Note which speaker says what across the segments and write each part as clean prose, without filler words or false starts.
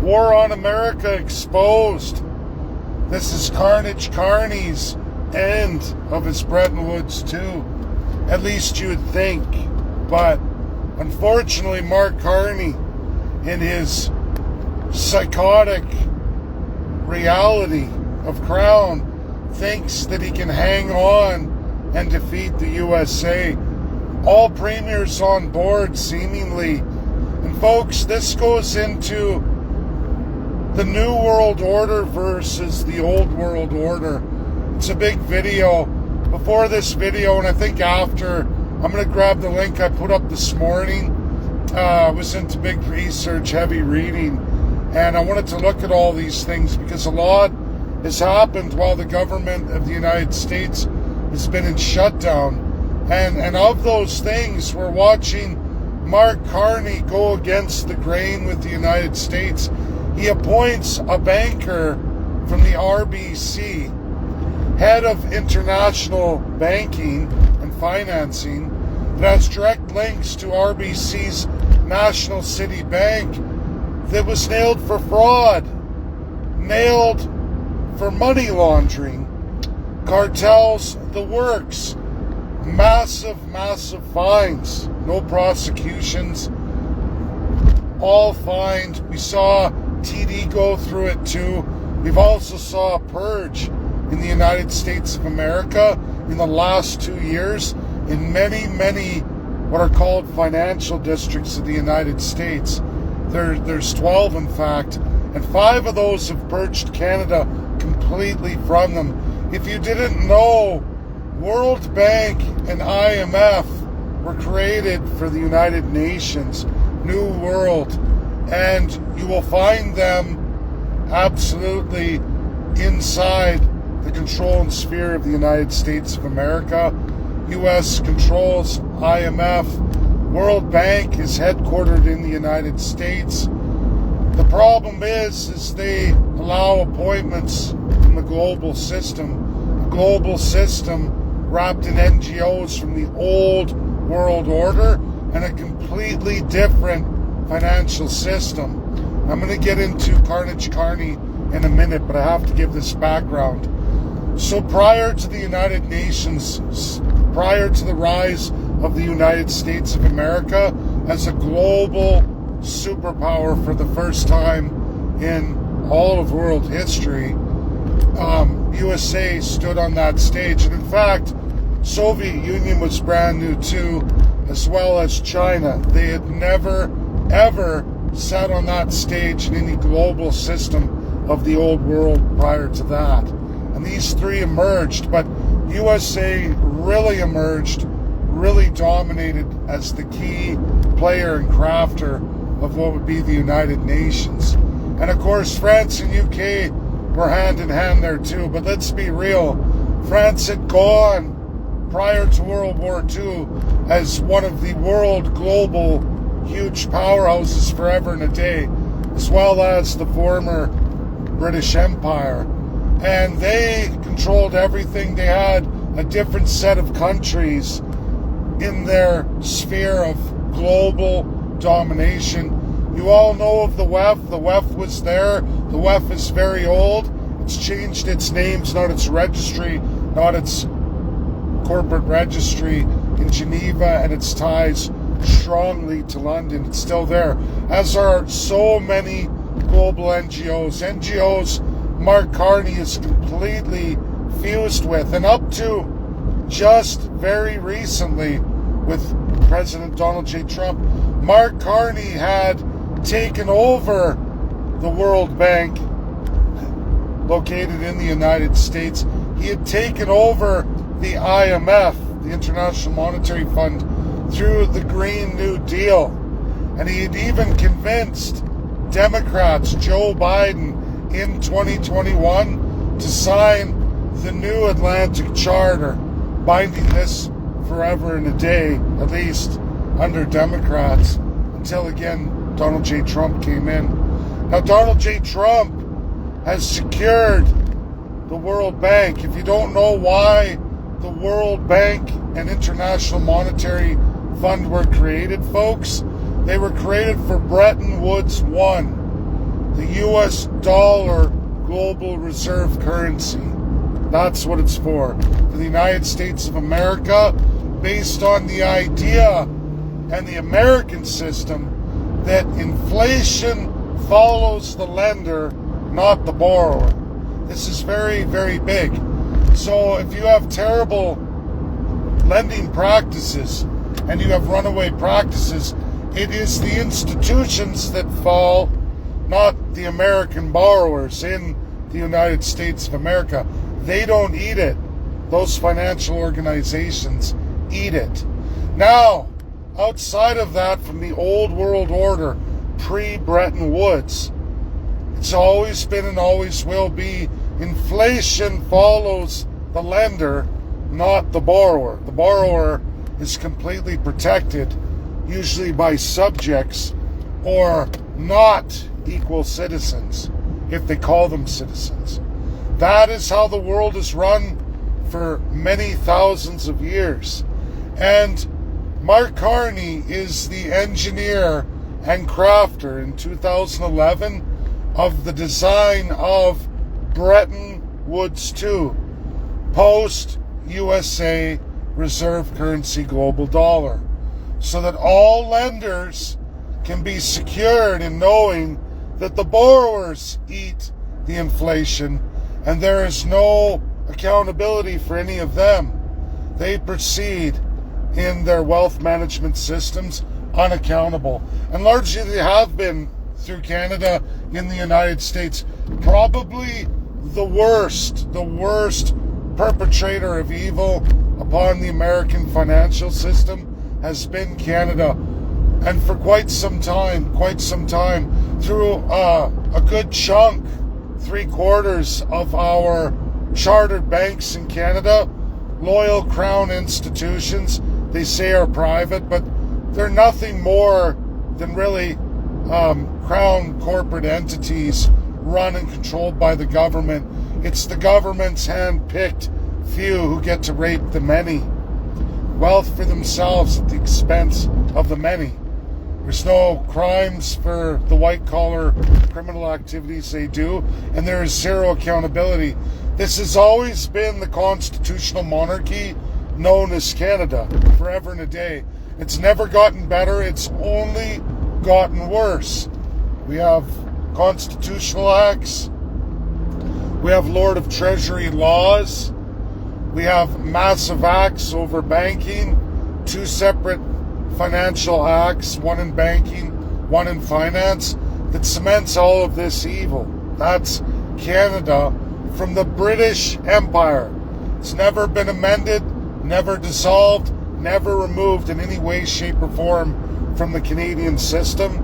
Speaker 1: War on America exposed. This is Carnage Carney's end of his Breton Woods too. At least you would think. But unfortunately, Mark Carney, in his psychotic reality of Crown, thinks that he can hang on and defeat the USA. All premiers on board, seemingly. And folks, this goes into the New World Order versus the Old World Order. It's a big video. Before this video, and I think after, I'm going to grab the link I put up this morning. I was into big research, heavy reading, and I wanted to look at all these things because a lot has happened while the government of the United States has been in shutdown. And of those things, we're watching Mark Carney go against the grain with the United States. He appoints a banker from the RBC, head of international banking and financing, that has direct links to RBC's National City Bank, that was nailed for fraud, nailed for money laundering, cartels, the works, massive, massive fines, no prosecutions, all fined. We saw TD go through it too. We've also saw a purge in the United States of America in the last 2 years in many, many what are called financial districts of the United States. There's 12 in fact, and 5 of those have purged Canada completely from them. If you didn't know, World Bank and IMF were created for the United Nations, New World, and you will find them absolutely inside the control and sphere of the United States of America. U.S. controls IMF. World Bank is headquartered in the United States. The problem is they allow appointments from the global system. A global system wrapped in NGOs from the old world order and a completely different financial system. I'm going to get into Carnage Carney in a minute, but I have to give this background. So prior to the United Nations, prior to the rise of the United States of America as a global superpower for the first time in all of world history, USA stood on that stage. And in fact, Soviet Union was brand new too, as well as China. They had never, ever sat on that stage in any global system of the old world prior to that. And these three emerged, but USA really emerged, really dominated as the key player and crafter of what would be the United Nations. And of course, France and UK were hand in hand there too, but let's be real, France had gone prior to World War II as one of the world global huge powerhouses forever and a day, as well as the former British Empire. And they controlled everything. They had a different set of countries in their sphere of global domination. You all know of the WEF. The WEF was there. The WEF is very old. It's changed its names, not its registry, not its corporate registry in Geneva, and its ties strongly to London. It's still there, as are so many global NGOs. NGOs Mark Carney is completely fused with, and up to just very recently with President Donald J. Trump, Mark Carney had taken over the World Bank, located in the United States. He had taken over the IMF, the International Monetary Fund, through the Green New Deal. And he had even convinced Democrats, Joe Biden, in 2021 to sign the new Atlantic Charter, binding this forever and a day, at least under Democrats, until again Donald J. Trump came in. Now Donald J. Trump has secured the World Bank. If you don't know why the World Bank and International Monetary Fund were created, folks, they were created for Bretton Woods 1. the US dollar global reserve currency. That's what it's for the United States of America, based on the idea and the American system that inflation follows the lender, not the borrower. This is very, very big. So if you have terrible lending practices and you have runaway practices, it is the institutions that fall, not the American borrowers in the United States of America. They don't eat it. Those financial organizations eat it. Now, outside of that, from the old world order, pre-Breton Woods, it's always been and always will be, inflation follows the lender, not the borrower. The borrower is completely protected, usually by subjects or not equal citizens, if they call them citizens. That is how the world is run for many thousands of years. And Mark Carney is the engineer and crafter in 2011 of the design of Breton Woods 2, post-USA reserve currency global dollar, so that all lenders can be secured in knowing that the borrowers eat the inflation and there is no accountability for any of them. They proceed in their wealth management systems unaccountable. And largely they have been through Canada, in the United States. Probably the worst perpetrator of evil upon the American financial system has been Canada. And for quite some time, through a good chunk, 3/4 of our chartered banks in Canada, loyal Crown institutions, they say are private, but they're nothing more than really Crown corporate entities run and controlled by the government. It's the government's hand-picked few who get to rape the many. Wealth for themselves at the expense of the many. There's no crimes for the white-collar criminal activities they do, and there is zero accountability. This has always been the constitutional monarchy known as Canada, forever and a day. It's never gotten better, it's only gotten worse. We have constitutional acts, we have Lord of Treasury laws, we have massive acts over banking, 2 separate financial acts, one in banking, one in finance, that cements all of this evil. That's Canada from the British Empire. It's never been amended, never dissolved, never removed in any way, shape, or form from the Canadian system.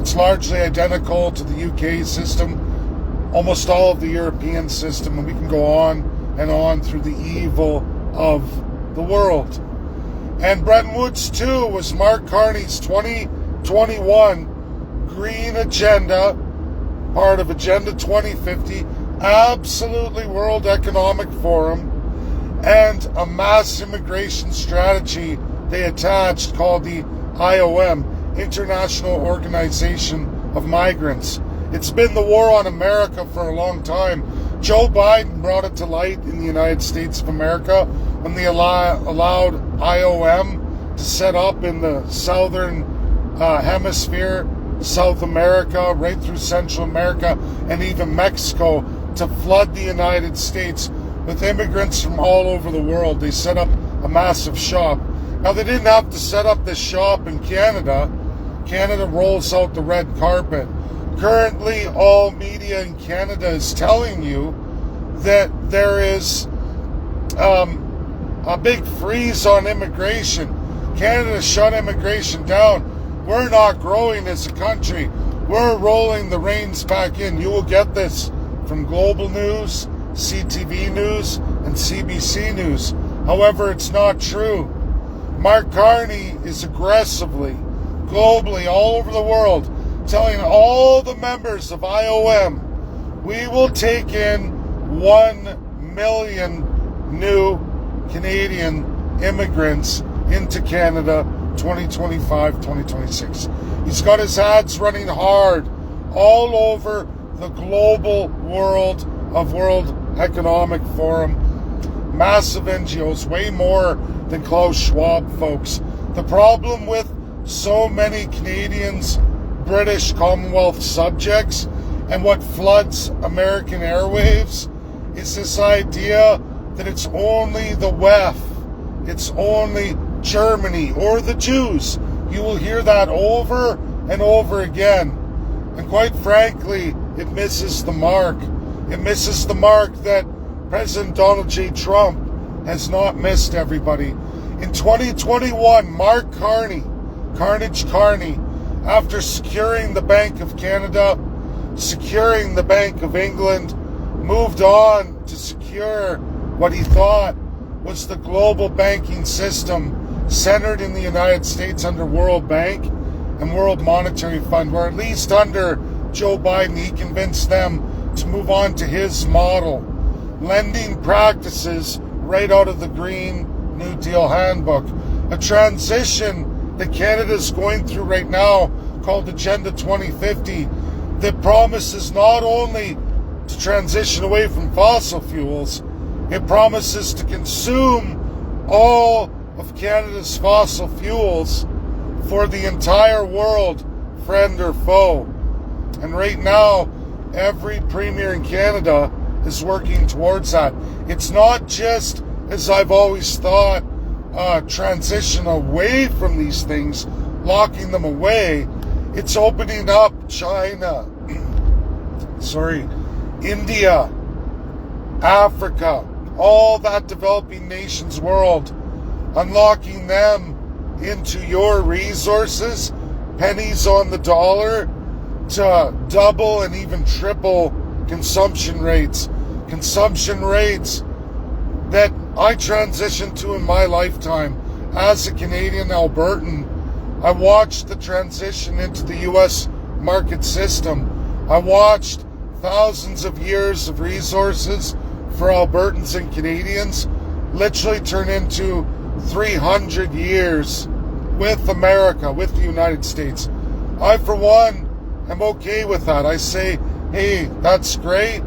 Speaker 1: It's largely identical to the UK system, almost all of the European system, and we can go on and on through the evil of the world. And Breton Woods 2 was Mark Carney's 2021 Green Agenda, part of Agenda 2050, absolutely World Economic Forum, and a mass immigration strategy they attached called the IOM, International Organization of Migrants. It's been the war on America for a long time. Joe Biden brought it to light in the United States of America when they allowed IOM to set up in the southern hemisphere, South America, right through Central America, and even Mexico, to flood the United States with immigrants from all over the world. They set up a massive shop. Now, they didn't have to set up this shop in Canada. Canada rolls out the red carpet. Currently, all media in Canada is telling you that there is a big freeze on immigration. Canada shut immigration down. We're not growing as a country. We're rolling the reins back in. You will get this from Global News, CTV News, and CBC News. However, it's not true. Mark Carney is aggressively, globally, all over the world, telling all the members of IOM, we will take in 1 million new Canadian immigrants into Canada 2025-2026. He's got his ads running hard all over the global world of World Economic Forum. Massive NGOs, way more than Klaus Schwab, folks. The problem with so many Canadians, British Commonwealth subjects, and what floods American airwaves is this idea that it's only the WEF, it's only Germany or the Jews. You will hear that over and over again. And quite frankly, it misses the mark. It misses the mark that President Donald J. Trump has not missed, everybody. In 2021, Mark Carney, Carnage Carney, after securing the Bank of Canada, securing the Bank of England, moved on to secure what he thought was the global banking system centered in the United States under World Bank and World Monetary Fund, where at least under Joe Biden, he convinced them to move on to his model, lending practices right out of the Green New Deal handbook. A transition that Canada is going through right now called Agenda 2050 that promises not only to transition away from fossil fuels, it promises to consume all of Canada's fossil fuels for the entire world, friend or foe. And right now, every premier in Canada is working towards that. It's not just, as I've always thought, transition away from these things, locking them away. It's opening up China, India, Africa, all that developing nations world, unlocking them into your resources, pennies on the dollar, to double and even triple consumption rates that I transitioned to in my lifetime as a Canadian Albertan. I watched the transition into the U.S. market system. I watched thousands of years of resources for Albertans and Canadians literally turn into 300 years with America, with the United States. I, for one, am okay with that. I say, hey, that's great.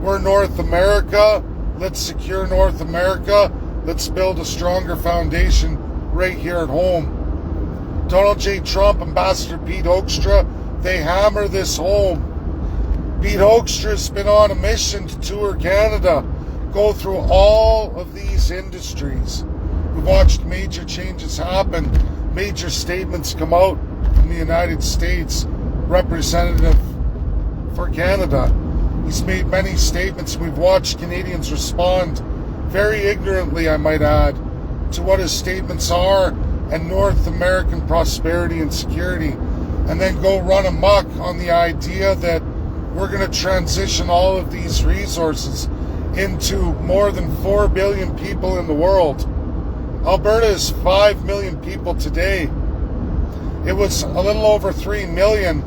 Speaker 1: We're North America. Let's secure North America. Let's build a stronger foundation right here at home. Donald J. Trump, Ambassador Pete Hoekstra, they hammer this home. Pete Hoekstra's been on a mission to tour Canada, go through all of these industries. We've watched major changes happen, major statements come out from the United States representative for Canada. He's made many statements. We've watched Canadians respond very ignorantly, I might add, to what his statements are and North American prosperity and security, and then go run amok on the idea that we're going to transition all of these resources into more than 4 billion people in the world. Alberta is 5 million people today. It was a little over 3 million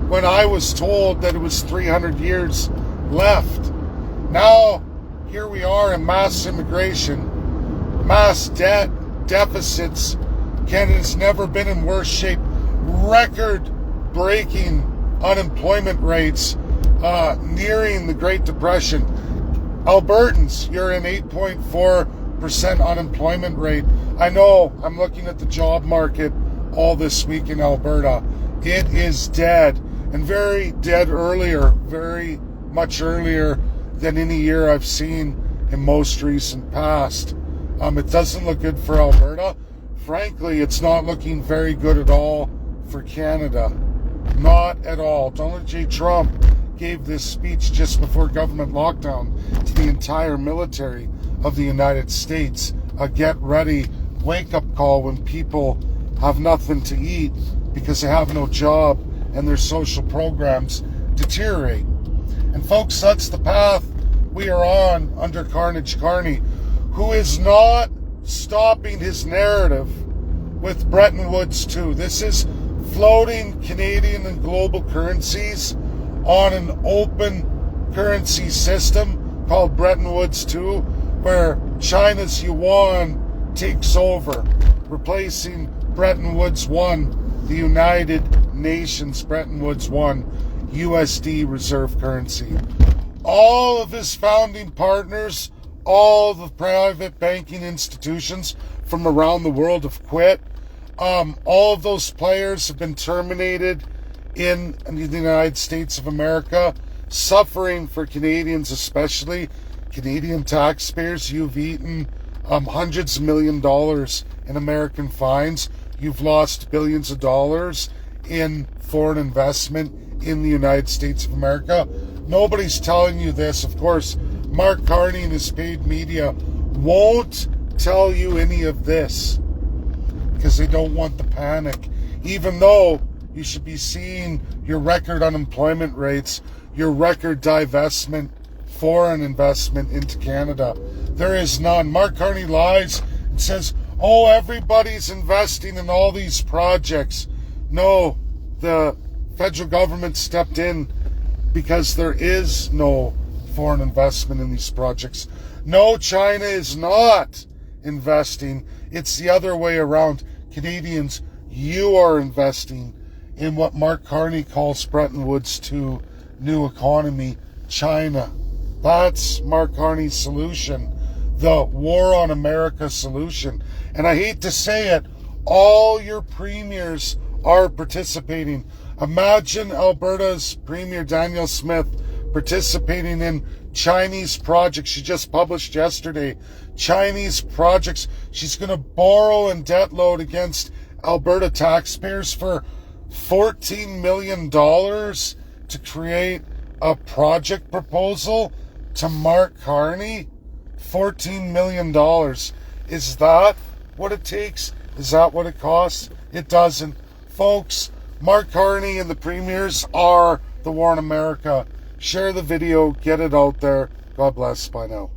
Speaker 1: when I was told that it was 300 years left. Now, here we are in mass immigration, mass debt, deficits. Canada's never been in worse shape. Record-breaking unemployment rates, nearing the Great Depression. Albertans, you're in 8.4% unemployment rate. I know, I'm looking at the job market all this week in Alberta. It is dead, and very dead earlier, very much earlier than any year I've seen in most recent past. It doesn't look good for Alberta. Frankly, it's not looking very good at all for Canada. Not at all. Donald J. Trump gave this speech just before government lockdown to the entire military of the United States. A get ready, wake up call when people have nothing to eat because they have no job and their social programs deteriorate. And folks, that's the path we are on under Carnage Carney, who is not stopping his narrative with Bretton Woods 2. This is floating Canadian and global currencies on an open currency system called Bretton Woods 2, where China's yuan takes over, replacing Bretton Woods 1, the United nations, Bretton Woods 1, USD reserve currency. All of his founding partners, all the private banking institutions from around the world have quit. All of those players have been terminated in the United States of America, suffering for Canadians, especially Canadian taxpayers. You've eaten hundreds of $1 millions in American fines. You've lost billions of dollars in foreign investment in the United States of America. Nobody's telling you this. Of course, Mark Carney and his paid media won't tell you any of this because they don't want the panic, even though you should be seeing your record unemployment rates, your record divestment, foreign investment into Canada. There is none. Mark Carney lies and says, oh, everybody's investing in all these projects. No, the federal government stepped in because there is no foreign investment in these projects. No, China is not investing. It's the other way around. Canadians, you are investing in what Mark Carney calls Bretton Woods 2 new economy, China. That's Mark Carney's solution, the war on America solution. And I hate to say it, all your premiers are participating. Imagine Alberta's Premier Danielle Smith participating in Chinese projects. She just published yesterday Chinese projects. She's going to borrow and debt load against Alberta taxpayers for $14 million to create a project proposal to Mark Carney. $14 million. Is that what it takes? Is that what it costs? It doesn't. Folks, Mark Carney and the premiers are the war on America. Share the video, get it out there. God bless. Bye now.